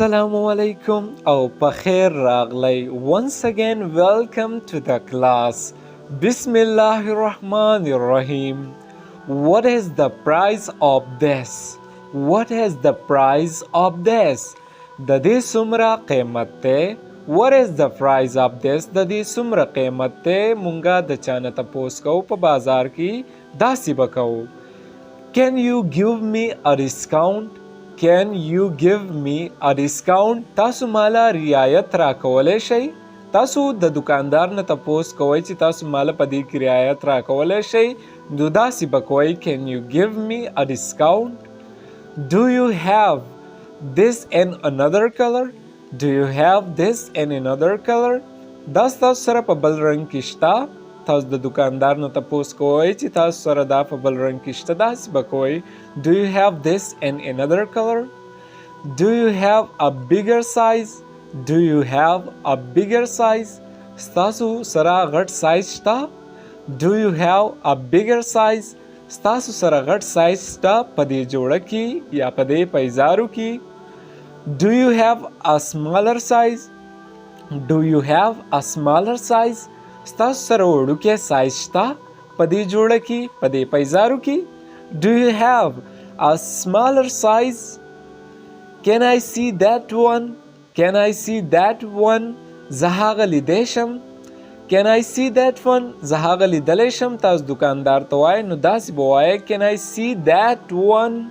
Assalamu alaikum او پخیر راغلی. Once again welcome to the class. Bismillahir Rahmanir Rahim. What is the price of this? What is the price of this? د دې څومره قیمت دی؟ What is the price of this? د دې څومره قیمت دی؟ مونږه د چا نه تپوس کوو په بازار کې داسې به کوو. Can you give me a discount? Can you give me a discount? تاسو مالا رعایت راکولی شئ؟ تاسو د دکاندار نه تپوس کوئ چې تاسو مالا په دې کې رعایت راکولی شئ؟ نو داسې به کوئ Can you give me a discount? Do you have this in another color? Do you have this in another color? دا ستاسو سره په بل رنګ کې شته؟ تاسو د دکاندار نه تپوس کوئ چې تاسو سره دا په بل رنګ کې شته؟ داسې به کوئ Do you have this in another color? Do you have a bigger size? Do you have a bigger size? ستاسو سره غټ سایز شته؟ Do you have a bigger size? ستاسو سره غټ سایز شته په دې جوړه کې یا په دې پیزارو کې؟ Do you have a smaller size? Do you have a smaller size? ستاسو سره وړوکی سایز شته په دې جوړه کې په دې پیزارو کې؟ Do you have a smaller size? Can I see that one? Can I see that one? زه هغه لیدی شم؟ Can I see that one? زه هغه لیدلی شم؟ تاسو دکاندار ته وایئ نو داسې به وایئ Can I see that one?